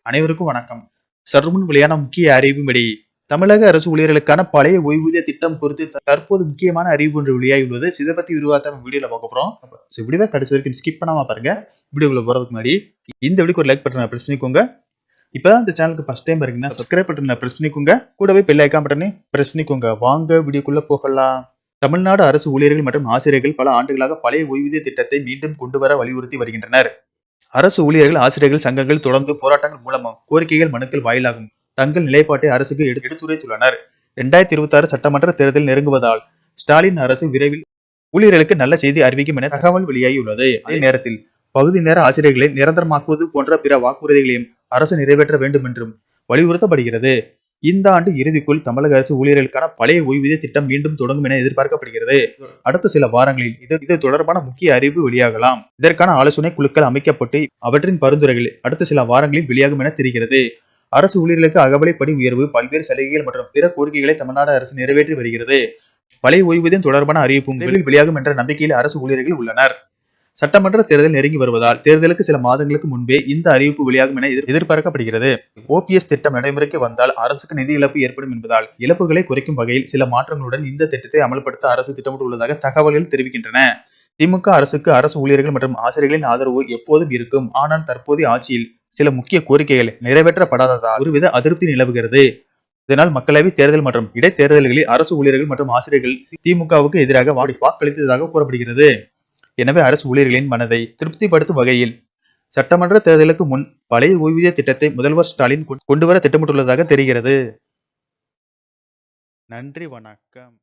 அனைவருக்கும் வணக்கம். சற்றுமுன் வெளியான முக்கிய அறிவின்படி தமிழக அரசு ஊழியர்களுக்கான பழைய ஓய்வூதிய திட்டம் குறித்து தற்போது முக்கியமான அறிவிப்பு ஒன்று வெளியாகியுள்ளது. இதை பத்தி விரிவாக வீடியோல பார்க்க போறோம். வீடியோவை கடைசி வரைக்கும் ஸ்கிப் பண்ணாம பாருங்க. வீடியோக்குள்ள போறதுக்கு முன்னாடி இந்த வீடியோக்கு ஒரு லைக் பட்டனை பிரஸ் பண்ணிக்கோங்க. இப்பதான் இந்த சேனலுக்கு ஃபர்ஸ்ட் டைம் இருக்கீங்கன்னா சப்ஸ்கிரைப் பட்டனை பிரஸ் பண்ணிக்கோங்க. கூடவே பெல் ஐகான் பட்டனை பிரஸ் பண்ணிக்கோங்க. வாங்க வீடியோக்குள்ள போகலாம். தமிழ்நாடு அரசு ஊழியர்கள் மற்றும் ஆசிரியர்கள் பல ஆண்டுகளாக பழைய ஓய்வூதிய திட்டத்தை மீண்டும் கொண்டு வர வலியுறுத்தி வருகின்றனர். அரசு ஊழியர்கள் ஆசிரியர்கள் சங்கங்கள் தொடர்ந்து போராட்டங்கள் மூலமும் கோரிக்கைகள் மனுக்கள் வாயிலாகும் தங்கள் நிலைப்பாட்டை அரசுக்கு எடுத்துரைத்துள்ளனர். 2026 சட்டமன்ற தேர்தல் நெருங்குவதால் ஸ்டாலின் அரசு விரைவில் ஊழியர்களுக்கு நல்ல செய்தி அறிவிக்கும் என தகவல் வெளியாகியுள்ளது. அதே நேரத்தில் பகுதி நேர ஆசிரியர்களை நிரந்தரமாக்குவது போன்ற பிற வாக்குறுதிகளையும் அரசு நிறைவேற்ற வேண்டும் என்றும் வலியுறுத்தப்படுகிறது. இந்த ஆண்டு இறுதிக்குள் தமிழக அரசு ஊழியர்களுக்கான பழைய ஓய்வூதிய திட்டம் மீண்டும் தொடங்கும் என எதிர்பார்க்கப்படுகிறது. அடுத்த சில வாரங்களில் இது தொடர்பான முக்கிய அறிவிப்பு வெளியாகலாம். இதற்கான ஆலோசனை குழுக்கள் அமைக்கப்பட்டு அவற்றின் பரிந்துரைகள் அடுத்த சில வாரங்களில் வெளியாகும் என தெரிகிறது. அரசு ஊழியர்களுக்கு அகவிலைப்படி உயர்வு, பல்வேறு சலுகைகள் மற்றும் பிற கோரிக்கைகளை தமிழ்நாடு அரசு நிறைவேற்றி வருகிறது. பழைய ஓய்வூதியம் தொடர்பான அறிவிப்பும் வெளியாகும் என்ற நம்பிக்கையில் அரசு ஊழியர்கள் உள்ளனர். சட்டமன்ற தேர்தல் நெருங்கி வருவதால் தேர்தலுக்கு சில மாதங்களுக்கு முன்பே இந்த அறிவிப்பு வெளியாகும் என எதிர்பார்க்கப்படுகிறது. OPS திட்டம் நடைமுறைக்கு வந்தால் அரசுக்கு நிதி இழப்பு ஏற்படும் என்பதால் இழப்புகளை குறைக்கும் வகையில் சில மாற்றங்களுடன் இந்த திட்டத்தை அமல்படுத்த அரசு திட்டமிட்டுள்ளதாக தகவல்கள் தெரிவிக்கின்றன. திமுக அரசுக்கு அரசு ஊழியர்கள் மற்றும் ஆசிரியர்களின் ஆதரவு எப்போதும் இருக்கும். ஆனால் தற்போதைய ஆட்சியில் சில முக்கிய கோரிக்கைகள் நிறைவேற்றப்படாததால் ஒருவித அதிருப்தி நிலவுகிறது. இதனால் மக்களவை தேர்தல் மற்றும் இடைத்தேர்தல்களில் அரசு ஊழியர்கள் மற்றும் ஆசிரியர்கள் திமுகவுக்கு எதிராக வாக்களித்ததாக கூறப்படுகிறது. எனவே அரசு ஊழியர்களின் மனதை திருப்திப்படுத்தும் வகையில் சட்டமன்ற தேர்தலுக்கு முன் பழைய ஓய்வூதிய திட்டத்தை முதல்வர் ஸ்டாலின் கொண்டுவர திட்டமிட்டுள்ளதாக தெரிகிறது. நன்றி, வணக்கம்.